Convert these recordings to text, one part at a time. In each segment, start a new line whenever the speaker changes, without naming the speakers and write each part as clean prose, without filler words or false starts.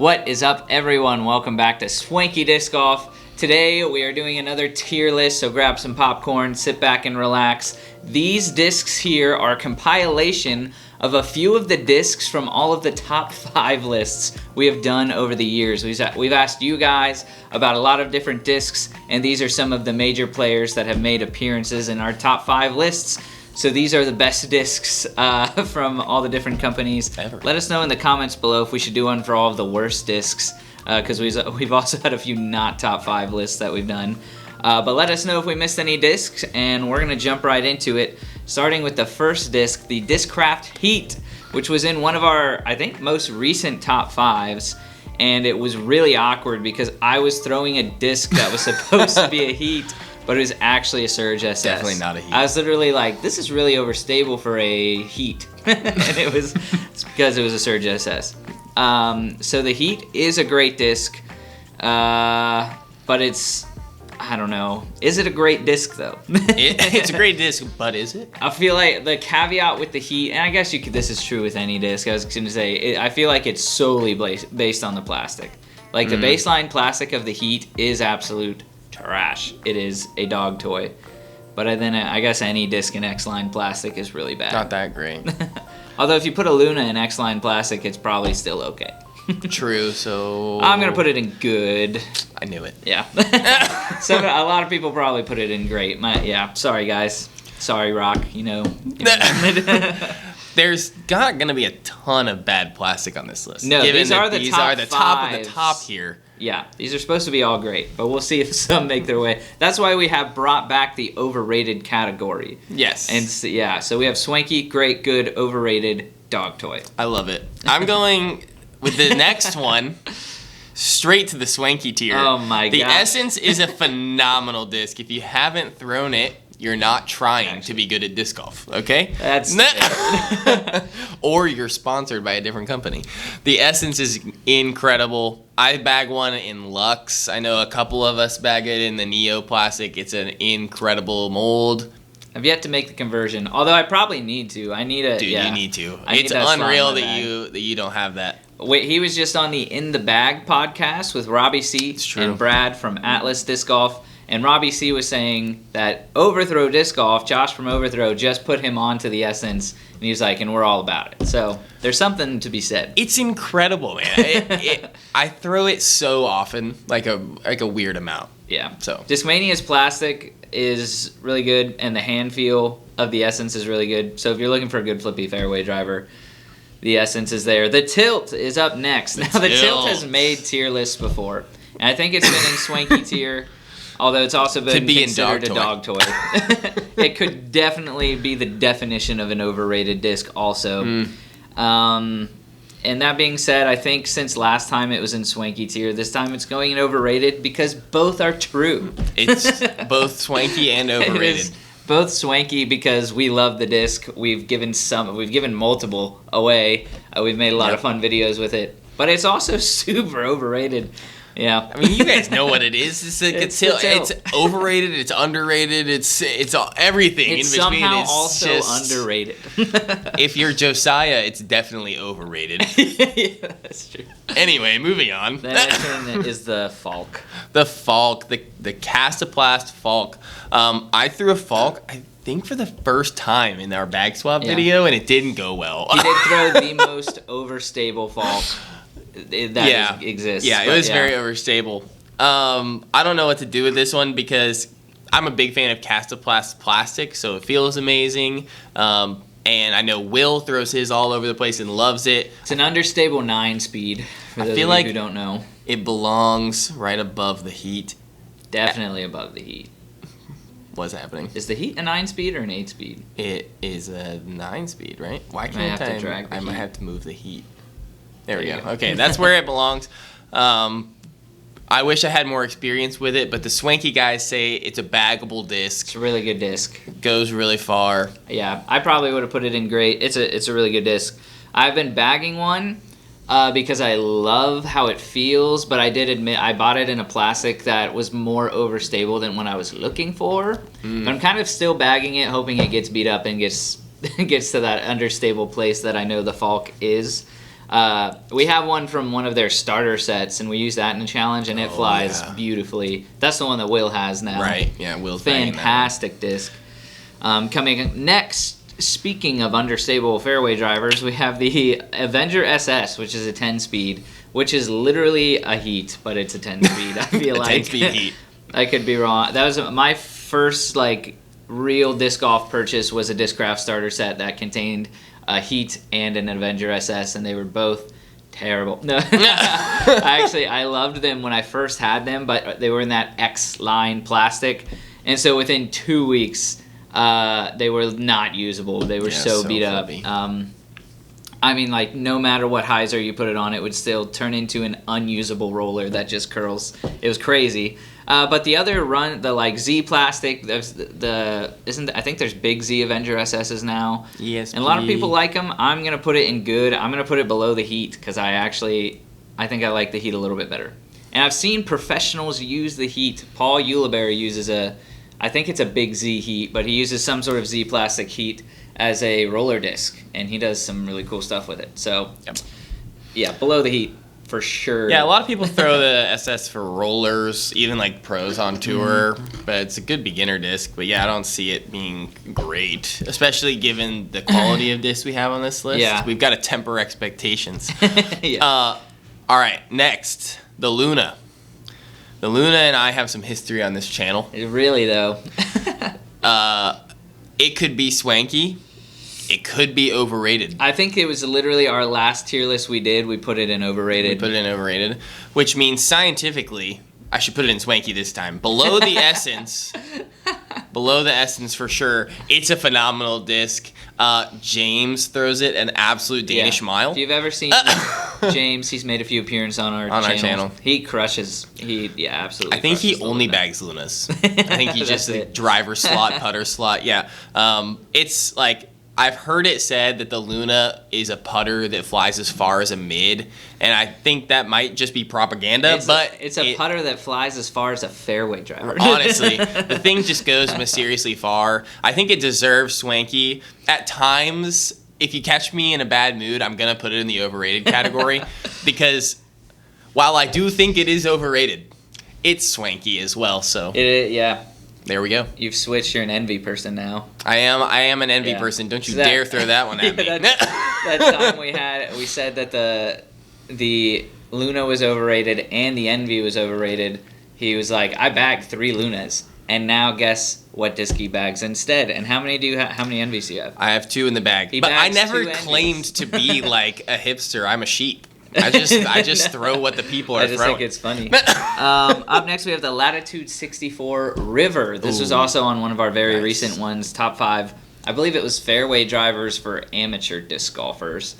What is up, everyone? Welcome back to Swanky Disc Golf. Today we are doing another tier list, so grab some popcorn, sit back and relax. These discs here are a compilation of a few of the discs from all of the top 5 lists we have done over the years. We've asked you guys about a lot of different discs, and these are some of the major players that have made appearances in our top 5 lists. So these are the best discs from all the different companies.
Ever.
Let us know in the comments below if we should do one for all of the worst discs, because we've also had a few not top 5 lists that we've done. But let us know if we missed any discs, and we're going to jump right into it, starting with the first disc, the Disccraft Heat, which was in one of our, I think, most recent top 5s. And it was really awkward because I was throwing a disc that was supposed to be a Heat, but it was actually a Surge SS.
Definitely not a Heat.
I was literally like, this is really overstable for a Heat. And it's because it was a Surge SS. So the Heat is a great disc, but it's, I don't know. Is it a great disc though?
It's a great disc, but is it?
I feel like the caveat with the Heat, and I guess this is true with any disc, I was going to say, I feel like it's solely based on the plastic. Like the baseline plastic of the Heat is absolute trash. It is a dog toy. But then I guess any disc in X-Line plastic is really bad.
Not that great.
Although if you put a Luna in X-Line plastic, it's probably still okay.
True, so...
I'm going to put it in good.
I knew it.
Yeah. So a lot of people probably put it in great. Yeah, sorry guys. Sorry, Rock. You know.
There's not going to be a ton of bad plastic on this list.
No, these are the top
top of the top here.
Yeah, these are supposed to be all great, but we'll see if some make their way. That's why we have brought back the overrated category.
Yes.
And so we have Swanky, great, good, overrated, dog toy.
I love it. I'm going with the next one straight to the Swanky tier.
Oh my god.
The Essence is a phenomenal disc. If you haven't thrown it, you're not trying to be good at disc golf, okay?
That's
or you're sponsored by a different company. The Essence is incredible. I bag one in Lux. I know a couple of us bag it in the Neo Plastic. It's an incredible mold.
I've yet to make the conversion, although I probably need to. I need a...
Dude,
yeah,
you need to.
It's
unreal that you don't have that.
Wait, he was just on the In the Bag podcast with Robbie C. and Brad from Atlas Disc Golf. And Robbie C. was saying that Overthrow Disc Golf, Josh from Overthrow, just put him onto the Essence. And he was like, and we're all about it. So there's something to be said.
It's incredible, man. I throw it so often, like a weird amount.
Yeah.
So
Discmania's plastic is really good, and the hand feel of the Essence is really good. So if you're looking for a good flippy fairway driver, the Essence is there. The Tilt is up next. Now, the Tilt has made tier lists before. And I think it's been in Swanky tier. Although it's also been considered a dog toy. It could definitely be the definition of an overrated disc also. And that being said, I think since last time it was in Swanky tier, this time it's going in overrated because both are true.
It's both Swanky and overrated.
It is both Swanky because we love the disc. We've given multiple away. We've made a lot of fun videos with it. But it's also super overrated. Yeah,
I mean, you guys know what it is. It's like it's overrated. It's underrated. It's everything
it's
in between.
Somehow
it's
also
just
underrated.
If you're Josiah, it's definitely overrated.
Yeah, that's true.
Anyway, moving on.
The next one is the Falk.
The Falk, the Castaplast Falk. I threw a Falk, I think, for the first time in our bag swap video, and it didn't go well.
He did throw the most overstable Falk that exists.
Yeah, it was very overstable. I don't know what to do with this one because I'm a big fan of Castaplast plastic, so it feels amazing. And I know Will throws his all over the place and loves it.
It's an understable 9-speed, for those of you who don't know.
It belongs right above the Heat.
Definitely above the Heat.
What's happening?
Is the Heat a 9-speed or an 8-speed?
It is a 9-speed, right? Why
can't I have to drag the
I might
Heat?
have to move the Heat. There we go. Okay, that's where it belongs. I wish I had more experience with it, but the Swanky guys say it's a baggable disc.
It's a really good disc.
Goes really far.
Yeah, I probably would have put it in great. It's a really good disc. I've been bagging one because I love how it feels, but I did admit I bought it in a plastic that was more overstable than what I was looking for. But I'm kind of still bagging it, hoping it gets beat up and gets to that understable place that I know the Falk is. We have one from one of their starter sets, and we use that in the challenge, and it flies beautifully. That's the one that Will has now.
Right, yeah, Will's
fantastic disc. Coming next, speaking of understable fairway drivers, we have the Avenger SS, which is a 10-speed, which is literally a heat, but it's a 10-speed. I feel like
10-speed heat.
I could be wrong. That was my first real disc golf purchase. Was a Disccraft starter set that contained a Heat and an Avenger SS, and they were both terrible. No, I loved them when I first had them, but they were in that X-line plastic, and so within 2 weeks, they were not usable. They were so beat up. I mean, no matter what hyzer you put it on, it would still turn into an unusable roller that just curls. It was crazy. But the other run, the Z plastic, there's I think there's big Z Avenger SSs now.
Yes.
And a lot of people like them. I'm gonna put it in good. I'm gonna put it below the Heat because I think I like the Heat a little bit better. And I've seen professionals use the Heat. Paul Ulibarri uses I think it's a big Z Heat, but he uses some sort of Z plastic Heat as a roller disc, and he does some really cool stuff with it. So, yeah, below the Heat. For sure.
Yeah, a lot of people throw the SS for rollers, even pros on tour, but it's a good beginner disc. But yeah, I don't see it being great, especially given the quality of discs we have on this list.
Yeah.
We've got to temper expectations.
Yeah.
All right, next, the Luna. The Luna and I have some history on this channel.
Really, though.
It could be Swanky. It could be overrated.
I think it was literally our last tier list we did. We put it in overrated.
Which means scientifically, I should put it in Swanky this time. Below the Essence. Below the Essence for sure. It's a phenomenal disc. James throws it an absolute Danish mile.
If you've ever seen James, he's made a few appearances on our channel. He crushes. Absolutely.
I think he only bags Lunas. I think he just driver slot, putter slot. Yeah. It's I've heard it said that the Luna is a putter that flies as far as a mid, and I think that might just be propaganda,
it's a putter that flies as far as a fairway driver.
Honestly, the thing just goes mysteriously far. I think it deserves Swanky. At times, if you catch me in a bad mood, I'm going to put it in the overrated category, because while I do think it is overrated, it's Swanky as well, so.
Yeah.
There we go.
You've switched. You're an envy person now.
I am an envy person. Don't you dare throw that one at me.
That time we said that the Luna was overrated and the Envy was overrated. He was like, I bagged 3 Lunas, and now guess what disc he bags instead? And how many Envies do you have?
I have 2 in the bag, but I never claimed to be a hipster. I'm a sheep. I just throw what the people are throwing.
I just think it's funny. Up next, we have the Latitude 64 River. This was also on one of our very recent ones, top 5. I believe it was fairway drivers for amateur disc golfers.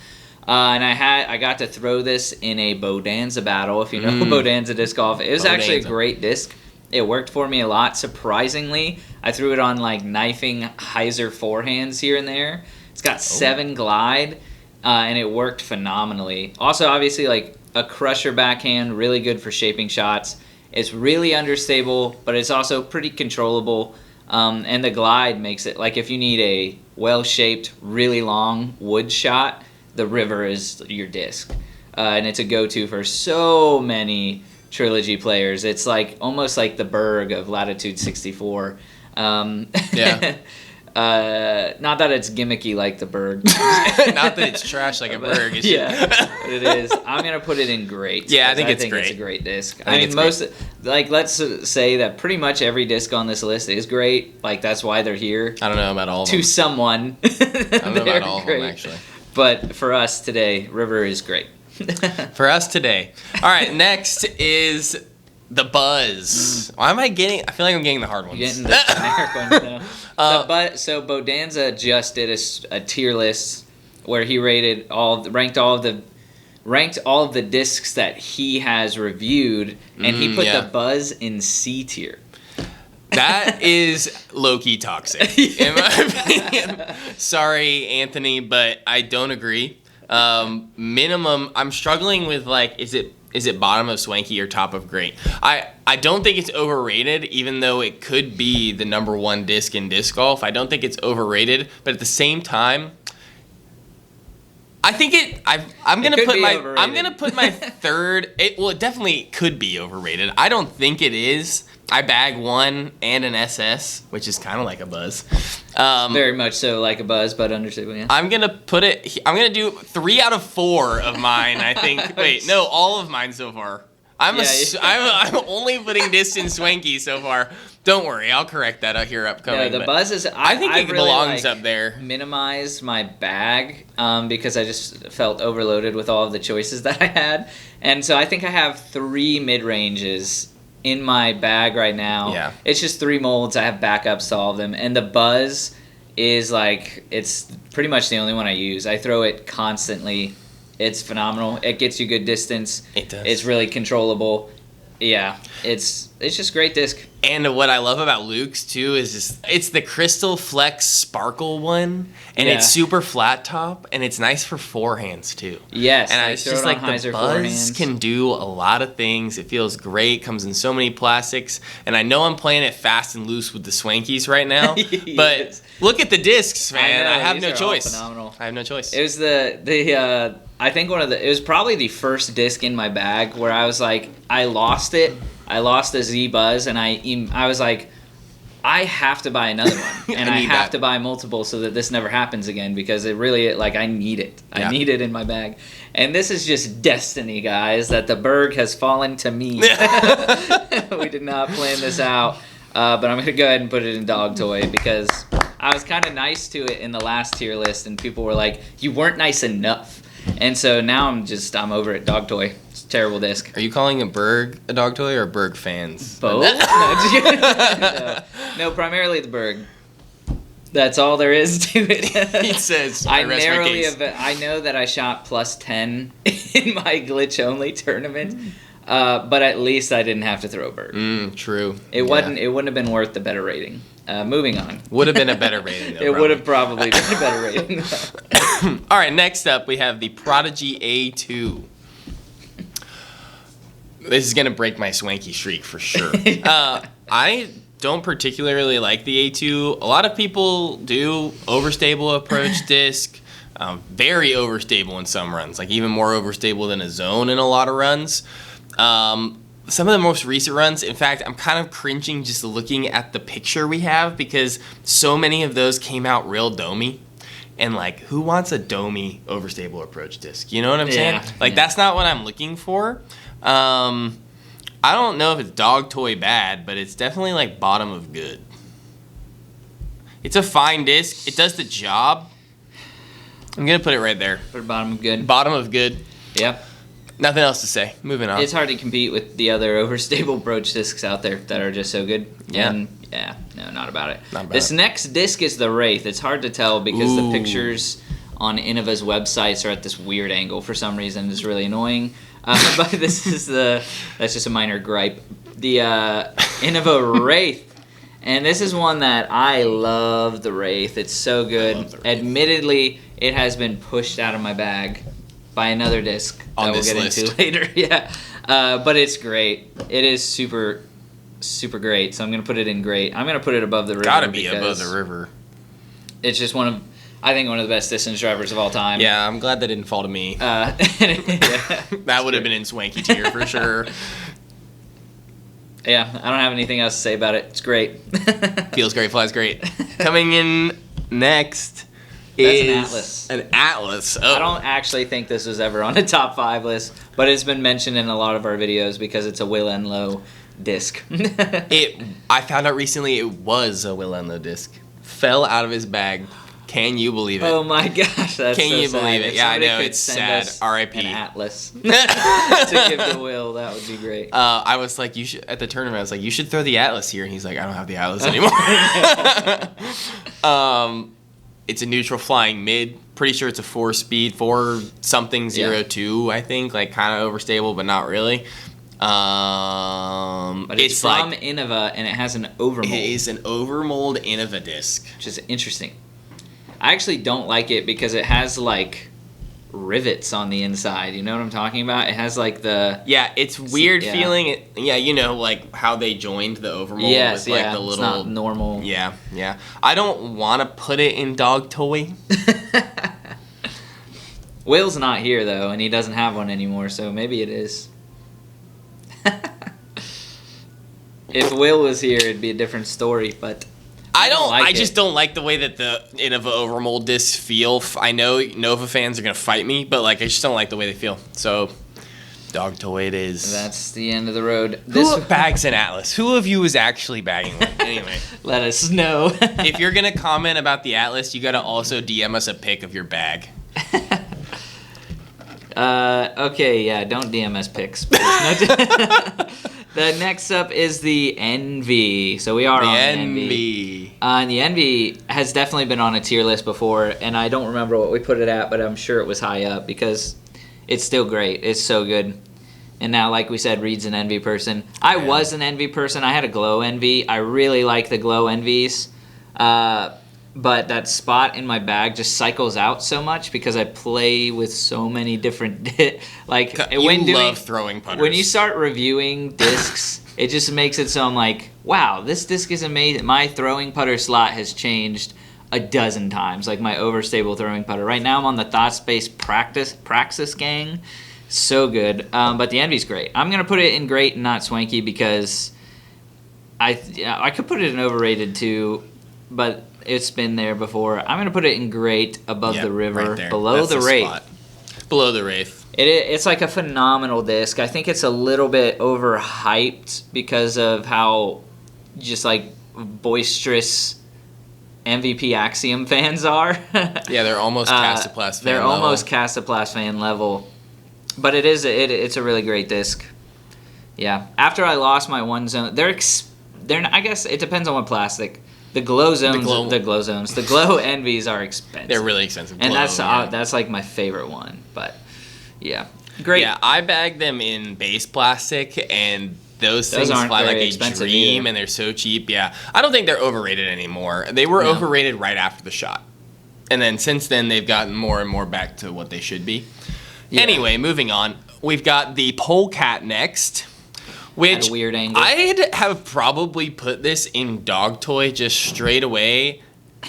And I got to throw this in a Bodanza battle, if you know Bodanza disc golf. It was actually a great disc. It worked for me a lot. Surprisingly, I threw it on knifing hyzer forehands here and there. It's got 7 glide. And it worked phenomenally. Also, obviously, a crusher backhand, really good for shaping shots. It's really understable, but it's also pretty controllable. And the glide makes it, if you need a well-shaped, really long wood shot, the River is your disc. And it's a go-to for so many Trilogy players. It's almost like the Berg of Latitude 64.
Yeah.
Not that it's gimmicky like the Berg.
Not that it's trash like a Berg.
But it is. I'm gonna put it in great.
Yeah, I think it's
a great disc. I mean, let's say that pretty much every disc on this list is great. That's why they're here.
I don't know about all of them.
To someone.
I don't know about all of them, actually.
But for us today, River is great.
For us today. All right, next is the Buzz. Why am I getting? I feel like I'm getting the hard ones.
You're getting the generic ones now. So Bodanza just did a tier list where he ranked all of the discs that he has reviewed, and he put the Buzz in C tier.
That is low-key toxic, in my opinion. Sorry, Anthony, but I don't agree. Minimum, I'm struggling with is it bottom of Swanky or top of great? I don't think it's overrated, even though it could be the number 1 disc in disc golf. I don't think it's overrated, but at the same time, I think I'm gonna put my third. It definitely could be overrated. I don't think it is. I bag one and an SS, which is kind of like a Buzz.
Very much so like a Buzz, but understandable. Yeah.
I'm gonna do 3 out of 4 of mine. I think. Wait, no, all of mine so far. I'm only putting this in Swanky so far. Don't worry, I'll correct that here upcoming.
No, the Buzz is.
I think it
really
belongs up there.
Minimized my bag because I just felt overloaded with all of the choices that I had, and so I think I have 3 mid ranges in my bag right now.
Yeah.
It's just 3 molds. I have backups to all of them, and the Buzz is like it's pretty much the only one I use. I throw it constantly. It's phenomenal. It gets you good distance.
It does.
It's really controllable. Yeah, it's just great disc.
And what I love about Luke's too is it's the Crystal Flex Sparkle one, and it's super flat top, and it's nice for forehands too.
Yes,
and it's just like the Buzz can do a lot of things. It feels great, comes in so many plastics, and I know I'm playing it fast and loose with the Swankies right now,
Yes.
But look at the discs, man. I have no choice.
Phenomenal.
I have no choice.
It was I think it was probably the first disc in my bag where I was like, I lost it. I lost the Z Buzz, and I was like, I have to buy another one, and I have to buy multiple so that this never happens again, because it really, like, I need it. Yeah. I need it in my bag. And this is just destiny, guys, that the Berg has fallen to me. We did not plan this out, but I'm going to go ahead and put it in dog toy, because I was kind of nice to it in the last tier list, and people were like, you weren't nice enough. And so now I'm over it. Dog toy. It's a terrible disc.
Are you calling a Berg a dog toy or Berg fans?
Both? No, primarily the Berg. That's all there is to it.
He says,
I know that I shot plus 10 in my glitch only tournament, but at least I didn't have to throw a Berg.
True.
It wouldn't have been worth the better rating. Moving on.
Would have been a better rating, though.
It would have probably been a better rating.
All right, next up we have the Prodigy A2. This is going to break my Swanky streak for sure. I don't particularly like the A2. A lot of people do. Overstable approach disc. Very overstable in some runs. Like even more overstable than a zone in a lot of runs. Some of the most recent runs, in fact, I'm kind of cringing just looking at the picture we have, because so many of those came out real domey. And, like, who wants a domey overstable approach disc? You know what I'm saying? Like, that's not what I'm looking for. I don't know if it's dog toy bad, but it's definitely, like, bottom of good. It's a fine disc. It does the job. I'm going to put it right there.
Put bottom of good.
Bottom of good.
Yep.
Nothing else to say. Moving on.
It's hard to compete with the other overstable approach discs out there that are just so good.
Yeah.
And no, not about it. This next disc is the Wraith. It's hard to tell because the pictures on Innova's websites are at this weird angle for some reason. It's really annoying. But that's just a minor gripe. The Innova Wraith. And this is one that I love, the Wraith. It's so good. Admittedly, it has been pushed out of my bag by another disc that we'll get into later. Yeah, but it's great. It is super, super great. So I'm gonna put it in great. I'm gonna put it above the River.
Gotta be above the River.
It's just one of the best distance drivers of all time.
Yeah, I'm glad that didn't fall to me.
That
would have been in Swanky tier for sure.
Yeah, I don't have anything else to say about it. It's great.
Feels great, flies great. Coming in next.
That's
an Atlas. Oh.
I don't actually think this was ever on a top 5 list, but it's been mentioned in a lot of our videos because it's a Will and Low disc.
I found out recently it was a Will and Low disc. Fell out of his bag. Can you believe it?
Oh my gosh, that's
Can
so
you
sad.
believe it?
If
Yeah, I know,
could
it's
send
sad. R.I.P.
An Atlas to give to Will, that would be great.
I was like, you should at the tournament. I was like, you should throw the Atlas here, and he's like, I don't have the Atlas anymore. It's a neutral flying mid. Pretty sure it's a 4-speed, 4-something-02, I think. Like, kind of overstable, but not really.
But it's from like, Innova, and it has an overmold.
It is an overmold Innova disc.
Which is interesting. I actually don't like it because it has, like, rivets on the inside. You know what I'm talking about? It has, like, the...
Yeah, it's weird feeling. You know, like, how they joined the overmold.
Yes,
with, like, the little,
it's not normal.
Yeah. I don't want to put it in dog toy.
Will's not here though, and he doesn't have one anymore, so maybe it is. If Will was here, it'd be a different story, but
I just don't like the way that the Innova Overmold discs feel. I know Nova fans are gonna fight me, but like I just don't like the way they feel. So, dog toy it is.
That's the end of the road.
Who bags an Atlas? Who of you is actually bagging one? Anyway,
let us know.
If you're gonna comment about the Atlas, you gotta also DM us a pic of your bag.
Okay, yeah, don't DM us pics. The next up is the Envy. So we are on Envy. And the Envy has definitely been on a tier list before, and I don't remember what we put it at, but I'm sure it was high up because it's still great. It's so good. And now, like we said, Reed's an Envy person. I was an Envy person. I had a Glow Envy. I really like the Glow Envies. But that spot in my bag just cycles out so much because I play with so many different like
you love throwing putters.
When you start reviewing discs, it just makes it so I'm like, wow, this disc is amazing. My throwing putter slot has changed a dozen times, like my overstable throwing putter. Right now I'm on the Thought Space Praxis gang. So good. But the Envy's great. I'm going to put it in great and not Swanky because I could put it in overrated too, but it's been there before. I'm going to put it in great above the river,
right
below the Wraith.
Spot. Below the Wraith.
It's like a phenomenal disc. I think it's a little bit overhyped because of how just like boisterous MVP Axiom fans are.
Yeah, they're almost Castoplast fan level.
They're almost Castoplast fan level. But it's a really great disc. Yeah. After I lost my one zone, they're I guess it depends on what plastic. The glow Envies are expensive.
They're really expensive.
And that's like my favorite one. But yeah, great.
Yeah, I bagged them in base plastic, and those things fly like a dream, and they're so cheap. Yeah, I don't think they're overrated anymore. They were overrated right after the shot, and then since then they've gotten more and more back to what they should be. Yeah. Anyway, moving on, we've got the Polecat next. Which
at a weird angle.
I'd have probably put this in dog toy just straight away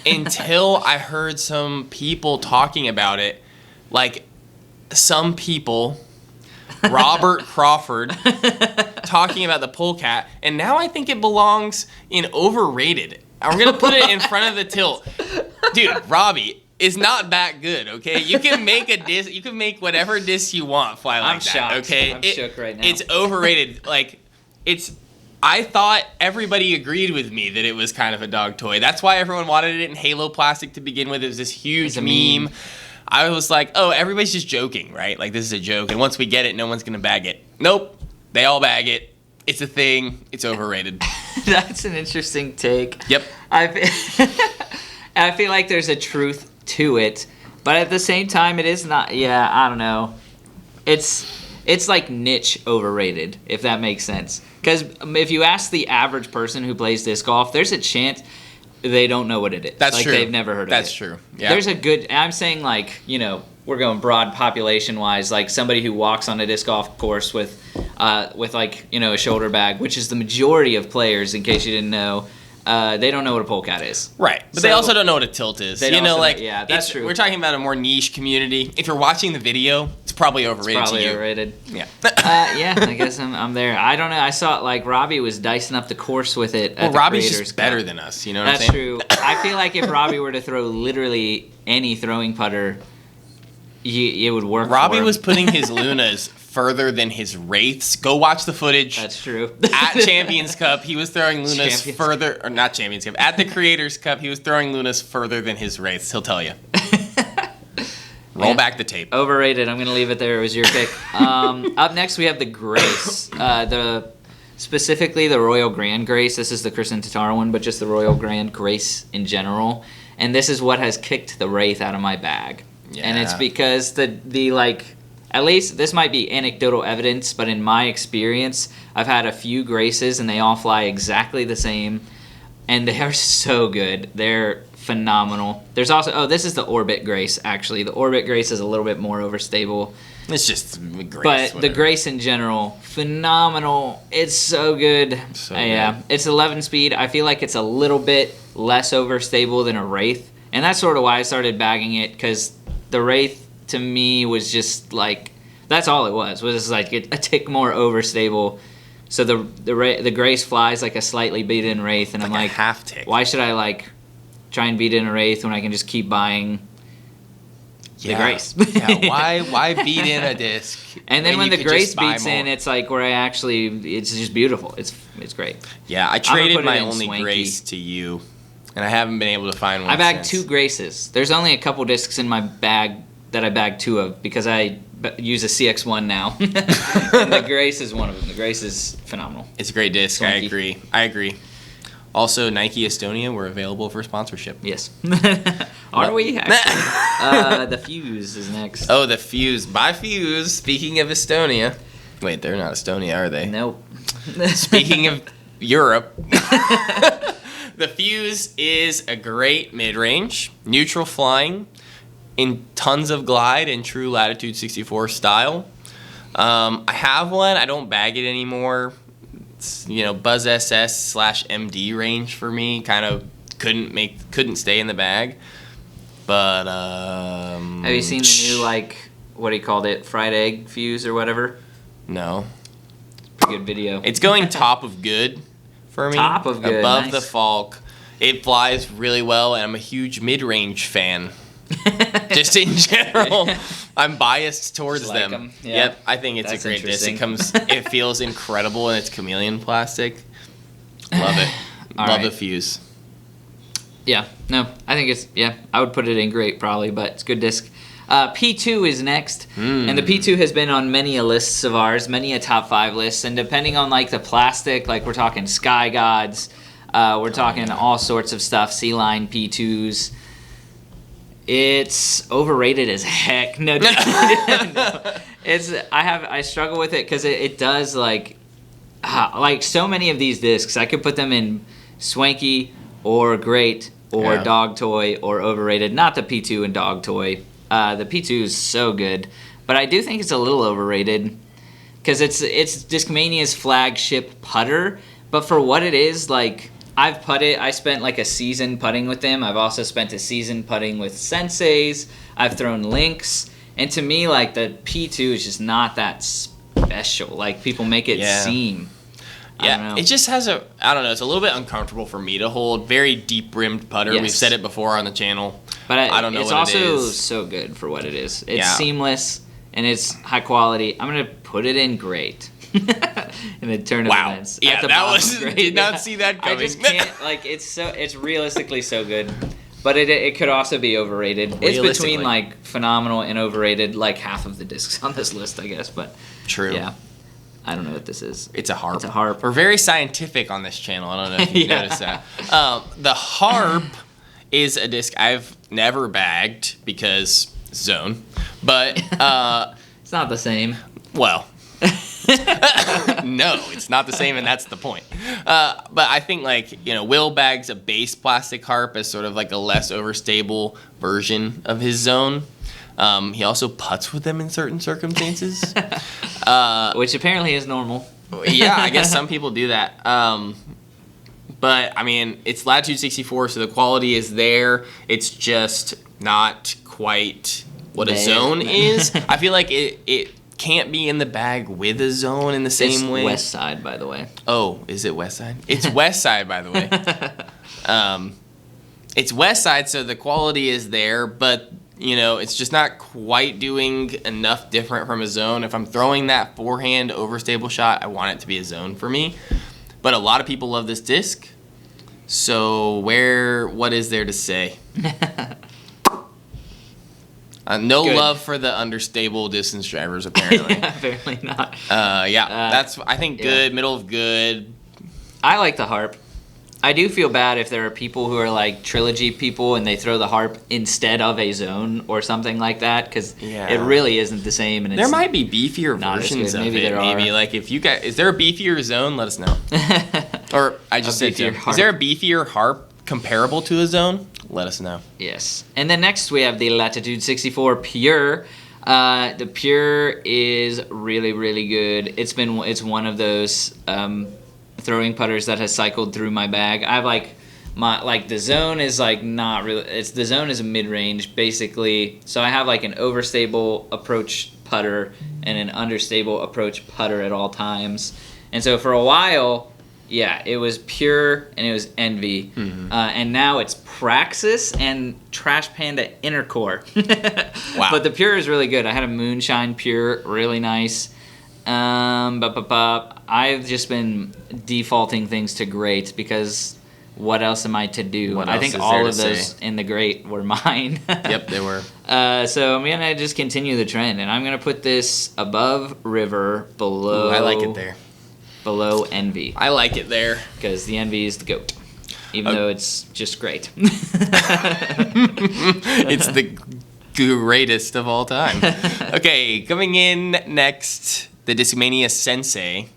until I heard some people talking about it. Like some people, Robert Crawford, talking about the Polecat, and now I think it belongs in overrated. I'm going to put it in front of the tilt. Dude, Robbie is not that good, okay? You can make a disc, you can make whatever disc you want fly like that,
shocked.
Okay?
I'm shook right now.
It's overrated. Like, I thought everybody agreed with me that it was kind of a dog toy. That's why everyone wanted it in Halo plastic to begin with. It was this huge meme. I was like, oh, everybody's just joking, right? Like, this is a joke. And once we get it, no one's going to bag it. Nope. They all bag it. It's a thing. It's overrated.
That's an interesting take.
Yep.
I feel like there's a truth to it, but at the same time it is not. Yeah, I don't know, it's like niche overrated, if that makes sense, because if you ask the average person who plays disc golf, there's a chance they don't know what it is.
That's true.
They've never heard of it.
That's true. Yeah,
there's a good, I'm saying, like, you know, we're going broad population wise, like somebody who walks on a disc golf course with like, you know, a shoulder bag, which is the majority of players, in case you didn't know. They don't know what a Polecat is.
Right. But they also don't know what a tilt is. You know, like,
yeah, that's true.
We're talking about a more niche community. If you're watching the video, it's probably overrated
to you. It's probably overrated.
Yeah.
Yeah, I guess I'm there. I don't know. I saw, like, Robbie was dicing up the course with it at the
Robbie's
Creators
just better
Cup.
than us. You know what I'm
That's true.
saying?
I feel like if Robbie were to throw literally any throwing putter, it would work
Robbie
for him.
was putting his Lunas further than his Wraiths. Go watch the footage.
That's true.
At Champions Cup, he was throwing Lunas further, or not Champions Cup, at the Creators Cup, he was throwing Lunas further than his Wraiths. He'll tell you. Roll back the tape.
Overrated. I'm going to leave it there. It was your pick. Up next, we have the Grace. Specifically the Royal Grand Grace. This is the Kristen Tataro one, but just the Royal Grand Grace in general. And this is what has kicked the Wraith out of my bag. Yeah. And it's because the like, at least this might be anecdotal evidence, but in my experience, I've had a few Graces and they all fly exactly the same, and they are so good. They're phenomenal. There's also, this is the Orbit Grace, actually. The Orbit Grace is a little bit more overstable.
It's just Grace.
But the Grace in general, phenomenal. It's so good. Yeah, it's 11 speed. I feel like it's a little bit less overstable than a Wraith, and that's sort of why I started bagging it, because the Wraith, to me was just like, that's all it was like a tick more overstable. So the Grace flies like a slightly beat in Wraith, and I'm like,
half tick.
Why should I like try and beat in a Wraith when I can just keep buying the Grace?
Why beat in a disc?
And then when the Grace beats in, it's like where it's just beautiful. It's great.
Yeah, I traded my only Swanky Grace to you, and I haven't been able to find one.
I bagged 2 Graces. There's only a couple discs in my bag that I bagged 2 of because I use a CX1 now. And the Grace is one of them. The Grace is phenomenal.
It's a great disc.
Swanky.
I agree. Also, Nike Estonia, we're available for sponsorship.
Yes. Are we? Actually? The Fuse is next.
Oh, the Fuse. Buy Fuse. Speaking of Estonia. Wait, they're not Estonia, are they?
Nope.
Speaking of Europe. The Fuse is a great mid-range, neutral flying, in tons of glide in true Latitude 64 style. I have one. I don't bag it anymore. It's, Buzz SS / MD range for me. Kind of couldn't stay in the bag. But
have you seen the new what he called it, fried egg fuse or whatever?
No.
It's a pretty good video.
It's going top of good for me.
Top of good.
Above
nice.
the Falk. It flies really well, and I'm a huge mid-range fan. Just in general, I'm biased towards
like
them.
Yeah.
Yep, I think it's a great disc. It feels incredible in its chameleon plastic. Love it. Love the Fuse.
Yeah, no, I think I would put it in great probably, but it's a good disc. P2 is next, and the P2 has been on many a lists of ours, many a top 5 lists, and depending on the plastic, we're talking Sky Gods, we're talking all sorts of stuff, Sea-Line P2s. It's overrated as heck. No, no. I struggle with it because it does so many of these discs. I could put them in Swanky or great or dog toy or overrated. Not the P2 and dog toy. The P2 is so good, but I do think it's a little overrated because it's Discmania's flagship putter. But for what it is, I've putted. I spent a season putting with them. I've also spent a season putting with Senseis. I've thrown links, and to me, the P2 is just not that special. People make it seem.
Yeah,
I don't know.
it just has I don't know. It's a little bit uncomfortable for me to hold. Very deep rimmed putter. Yes. We've said it before on the channul.
But
I don't know
it's
what it is.
It's also so good for what it is. It's seamless and it's high quality. I'm gonna put it in great. In the tournaments.
Wow. Yeah, that was great. Did not see that coming.
I just can't it's realistically so good. But it could also be overrated. It's between phenomenal and overrated, half of the discs on this list, I guess. But
true.
Yeah. I don't know what this is.
It's a Harp.
It's a Harp.
We're very scientific on this channel. I don't know if you've noticed that. The Harp is a disc I've never bagged because zone. But
it's not the same.
Well, no, it's not the same, and that's the point. But I think Will bags a base plastic Harp as sort of a less overstable version of his zone. He also putts with them in certain circumstances,
which apparently is normal.
Yeah, I guess some people do that. But I mean, it's Latitude 64, so the quality is there. It's just not quite what a zone is. I feel like it can't be in the bag with a zone in the same way.
It's West Side, by the way.
Oh, is it West Side? It's West Side, by the way. It's West Side, so the quality is there, but it's just not quite doing enough different from a zone. If I'm throwing that forehand overstable shot, I want it to be a zone for me. But a lot of people love this disc, so what is there to say? No
Good.
love for the understable distance drivers, apparently.
Yeah, apparently not.
That's, I think, good, middle of good.
I like the Harp. I do feel bad if there are people who are trilogy people and they throw the Harp instead of a zone or something like that, because it really isn't the same. And
there might be beefier versions of
maybe
it.
There
maybe
are.
If you guys, is there a beefier zone? Let us know. Or I just said, is there a beefier Harp comparable to a zone? Let us know.
Yes. And then next we have the Latitude 64 Pure. The Pure is really, really good. It's one of those throwing putters that has cycled through my bag. I have The zone is like not really. The zone is a mid range basically. So I have like an overstable approach putter and an understable approach putter at all times. And so for a while, yeah, it was Pure and it was Envy. And now it's Praxis and Trash Panda Intercore.
Wow.
But the Pure is really good. I had a Moonshine Pure, really nice. I've just been defaulting things to great because what else am I to do? I think all of those in the great were mine.
Yep, they were.
So I'm going to just continue the trend, and I'm going to put this above River, below...
Ooh, I like it there.
Below Envy.
I like it there.
Because the Envy is the GOAT. Even though it's just great.
It's the greatest of all time. Okay, coming in next, the Discmania Sensei.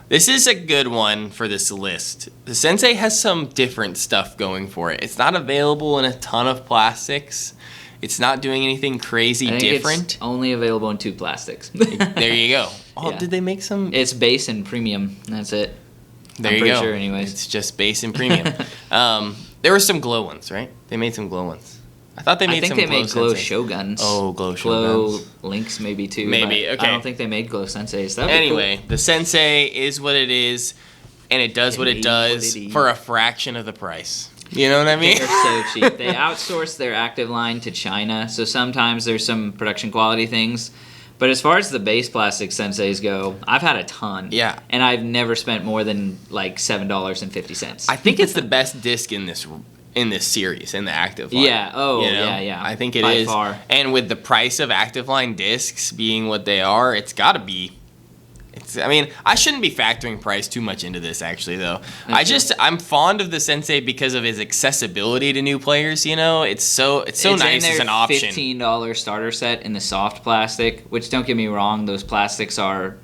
This is a good one for this list. The Sensei has some different stuff going for it. It's not available in a ton of plastics. It's not doing anything crazy different.
It's only available in 2 plastics.
There you go. Oh, yeah. Did they make some?
It's base and premium. That's it.
There you go.
Sure, anyways.
It's just base and premium. There were some glow ones, right? They made some glow ones. I thought they made some glow
they made glow Shoguns.
Oh, glow Shoguns.
Glow Links maybe too.
Maybe, okay.
I don't think they made glow Senseis.
Anyway,
cool.
The Sensei is what it is, and it does what it does for a fraction of the price. You know what I mean?
They're so cheap. They outsource their active line to China, so sometimes there's some production quality things. But as far as the base plastic Senseis go, I've had a ton.
Yeah.
And I've never spent more than like $7.50.
I think it's the best disc in this series, in the active line.
Yeah. Oh, you know? Yeah.
I think it
By
is.
Far.
And with the price of active line discs being what they are, it's got to be. I shouldn't be factoring price too much into this, actually, though. I'm fond of the Sensei because of his accessibility to new players. You know, it's so nice as an option.
$15 starter set in the soft plastic, which don't get me wrong, those plastics are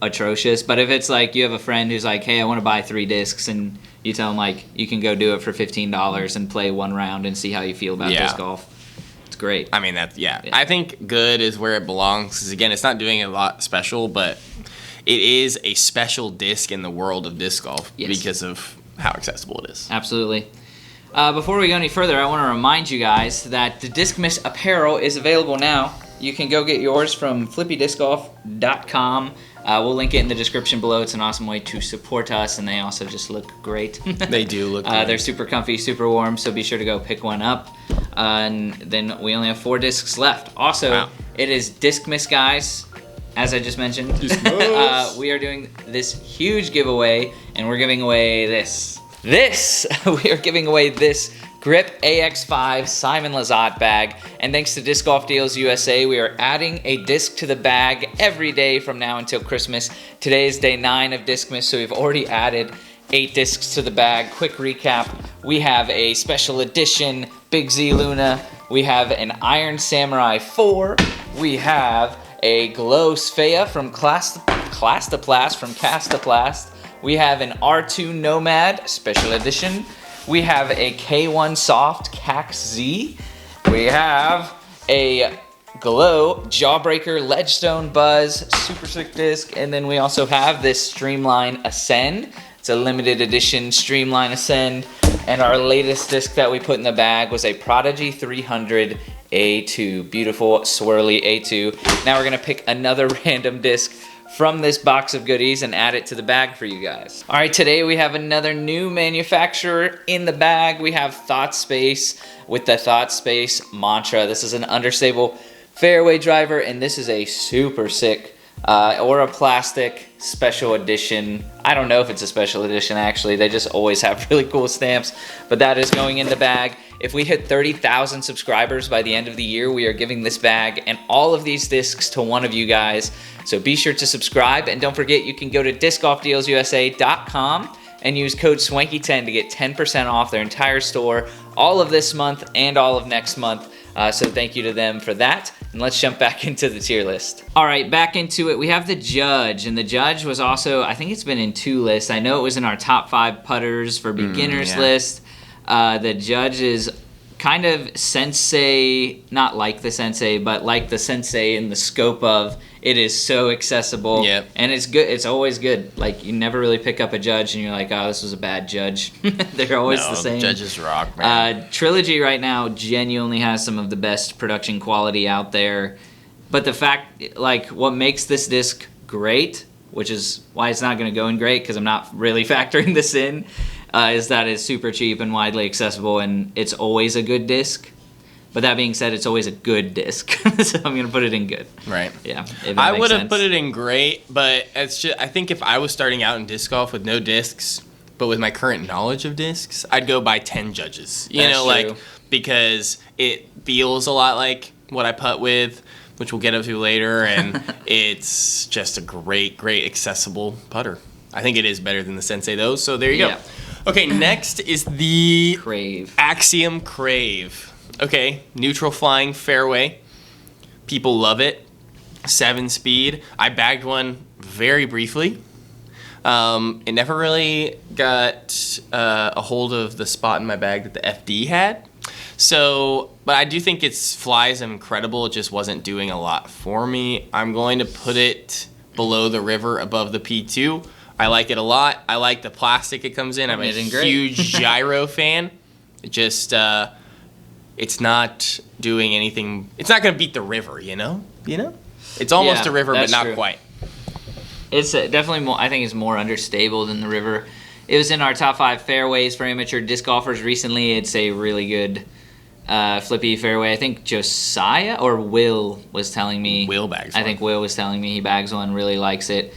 atrocious. But if it's like you have a friend who's like, hey, I want to buy 3 discs, and you tell them like you can go do it for $15 and play 1 round and see how you feel about disc golf. It's great.
I mean, I think good is where it belongs. Because again, it's not doing a lot special, but it is a special disc in the world of disc golf because of how accessible it is.
Absolutely. Before we go any further, I want to remind you guys that the Discmas apparel is available now. You can go get yours from flippydiscgolf.com. We'll link it in the description below. It's an awesome way to support us, and they also just look great.
They do look great.
They're super comfy, super warm, so be sure to go pick one up. And then we only have 4 discs left. Also, It is Discmas, guys. As I just mentioned, we are doing this huge giveaway, and we're giving away this. We are giving away this Grip AX5 Simon Lizotte bag. And thanks to Disc Golf Deals USA, we are adding a disc to the bag every day from now until Christmas. Today is day 9 of Discmas, so we've already added 8 discs to the bag. Quick recap, we have a special edition Big Z Luna. We have an Iron Samurai 4. We have a Glow Sphea from Clastoplast from Castoplast. We have an R2 Nomad Special Edition. We have a K1 Soft Cax Z. We have a Glow Jawbreaker Ledgestone Buzz Super Sick Disc. And then we also have this Streamline Ascend. It's a limited edition Streamline Ascend. And our latest disc that we put in the bag was a Prodigy 300 A2. Beautiful, swirly A2. Now we're going to pick another random disc from this box of goodies and add it to the bag for you guys. All right, today we have another new manufacturer in the bag. We have Thought Space with the Thought Space Mantra. This is an understable fairway driver, and this is a super sick Aura Plastic special edition. I don't know if it's a special edition, actually. They just always have really cool stamps, but that is going in the bag. If we hit 30,000 subscribers by the end of the year, we are giving this bag and all of these discs to one of you guys. So be sure to subscribe, and don't forget you can go to discgolfdealsusa.com and use code SWANKY10 to get 10% off their entire store all of this month and all of next month. So thank you to them for that. And let's jump back into the tier list. All right, back into it. We have the Judge, and the Judge was also, I think it's been in 2 lists. I know it was in our top 5 putters for beginners list. The Judge is kind of Sensei, not like the Sensei, but like the Sensei in the scope of it is so accessible.
Yep.
And it's good. It's always good. Like, you never really pick up a judge and you're like, oh, this was a bad judge. They're always the same.
Judges rock, man.
Trilogy right now genuinely has some of the best production quality out there. But the fact, like, what makes this disc great, which is why it's not going to go in great, because I'm not really factoring this in, is that it's super cheap and widely accessible, and it's always a good disc. But that being said, it's always a good disc, so I'm going to put it in good.
Right.
Yeah.
I would have put it in great, but it's just, I think if I was starting out in disc golf with no discs, but with my current knowledge of discs, I'd go by 10 judges. You know, like, because it feels a lot like what I putt with, which we'll get up to later, and it's just a great, great accessible putter. I think it is better than the Sensei, though, so there you go. Okay, next is the
Crave.
Axiom Crave. Okay, neutral flying fairway. People love it. 7-speed. I bagged one very briefly. It never really got a hold of the spot in my bag that the FD had. So, but I do think its fly is incredible. It just wasn't doing a lot for me. I'm going to put it below the river, above the P2. I like it a lot. I like the plastic it comes in. I'm a huge gyro fan. It just, it's not doing anything. It's not going to beat the river, you know? It's almost a river, but not quite.
It's definitely more, I think it's more understable than the river. It was in our top 5 fairways for amateur disc golfers recently. It's a really good flippy fairway. I think Josiah or Will was telling me.
Will bags one.
I think Will was telling me he bags one, really likes it.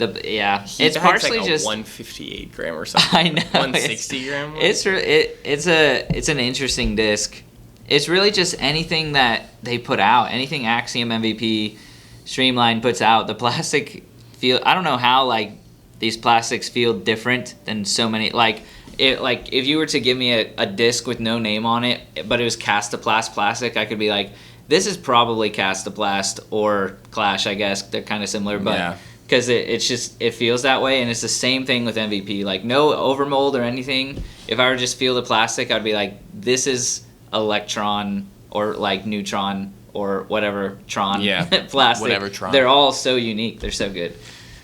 It's partially like just 158 gram or something.
I know.
160 gram.
It's an interesting disc. It's really just anything that they put out, anything Axiom MVP Streamline puts out. The plastic feel. I don't know how like these plastics feel different than so many. Like if you were to give me a disc with no name on it, but it was Castoplast plastic, I could be like, this is probably Castoplast or Clash. I guess they're kind of similar, but. Yeah. Because it feels that way, and it's the same thing with MVP. Like, no overmold or anything. If I were to just feel the plastic, I'd be like, this is Electron or, like, Neutron or whatever Tron plastic.
Whatever Tron.
They're all so unique. They're so good.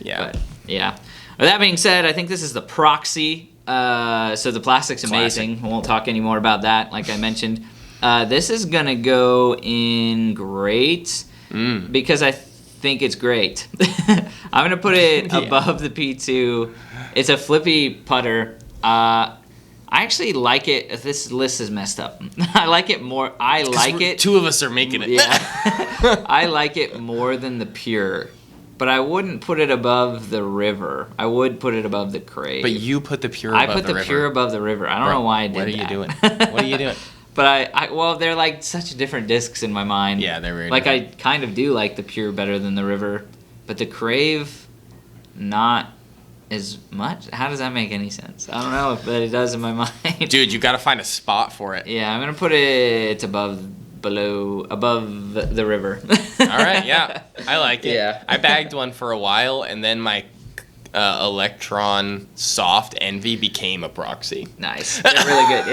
Yeah.
But, yeah. With that being said, I think this is the Proxy. So the plastic's amazing. We won't talk any more about that, like I mentioned. This is going to go in great because I think it's great. I'm going to put it above the P2. It's a flippy putter. I actually like it. This list is messed up. I like it more.
Two of us are making it.
Yeah. I like it more than the Pure. But I wouldn't put it above the river. I would put it above the Crave.
But you put the Pure above the river.
I put the Pure above the river. I don't know why I did that.
What are you doing? What are you doing?
But well, they're like such different discs in my mind.
Yeah, they're very
like
different.
I kind of do like the Pure better than the River, but the Crave, not as much. How does that make any sense? I don't know, but it does in my mind.
Dude, you got to find a spot for it.
Yeah, I'm gonna put it above the River.
All right, yeah, I like it.
Yeah.
I bagged one for a while, and then my Electron Soft Envy became a Proxy.
Nice. They're really good.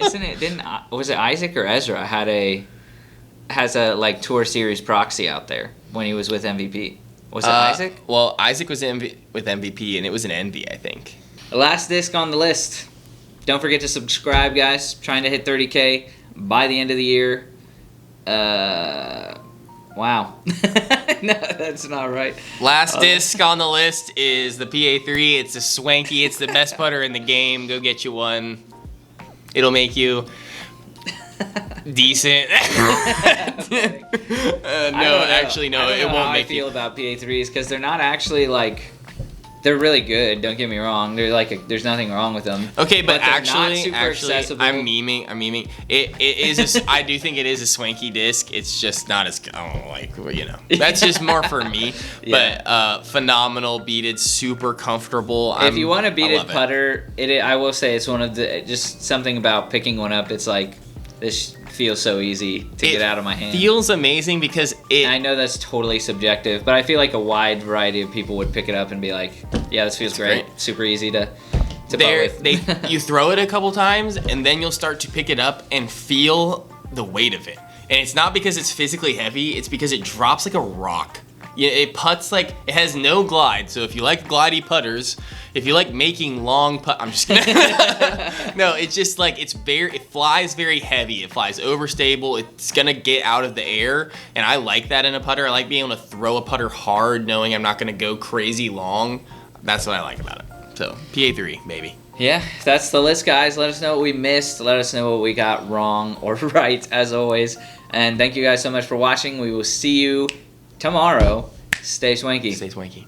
Isn't it? Was it Isaac or Ezra has a like Tour Series Proxy out there when he was with MVP? Was it Isaac?
Well, Isaac was with MVP, and it was an Envy, I think.
The last disc on the list. Don't forget to subscribe, guys. Trying to hit 30K by the end of the year. Wow. No, that's not right.
Last disc on the list is the PA3. It's a Swanky. It's the best putter in the game. Go get you one. It'll make you decent. Actually, no, it won't make you.
I feel about PA3s because they're not actually like. They're really good. Don't get me wrong. They're like there's nothing wrong with them.
Okay, but
actually,
accessible. I'm memeing. It is. I do think it is a Swanky disc. It's just not as That's just more for me. Yeah. But phenomenal beaded, super comfortable.
If you want a beaded putter, I will say it's one of the just something about picking one up. It's like this feels so easy to get out of my hand.
Feels amazing because
I know that's totally subjective, but I feel like a wide variety of people would pick it up and be like, yeah, this feels great. Super easy to to putt with.
You throw it a couple times, and then you'll start to pick it up and feel the weight of it. And it's not because it's physically heavy, it's because it drops like a rock. It putts like, it has no glide. So if you like glidey putters, if you like making long I'm just kidding. No, it's just like, it flies very heavy. It flies overstable. It's gonna get out of the air. And I like that in a putter. I like being able to throw a putter hard, knowing I'm not gonna go crazy long. That's what I like about it. So, PA3, baby.
Yeah, that's the list, guys. Let us know what we missed. Let us know what we got wrong or right, as always. And thank you guys so much for watching. We will see you tomorrow. Stay swanky.
Stay swanky.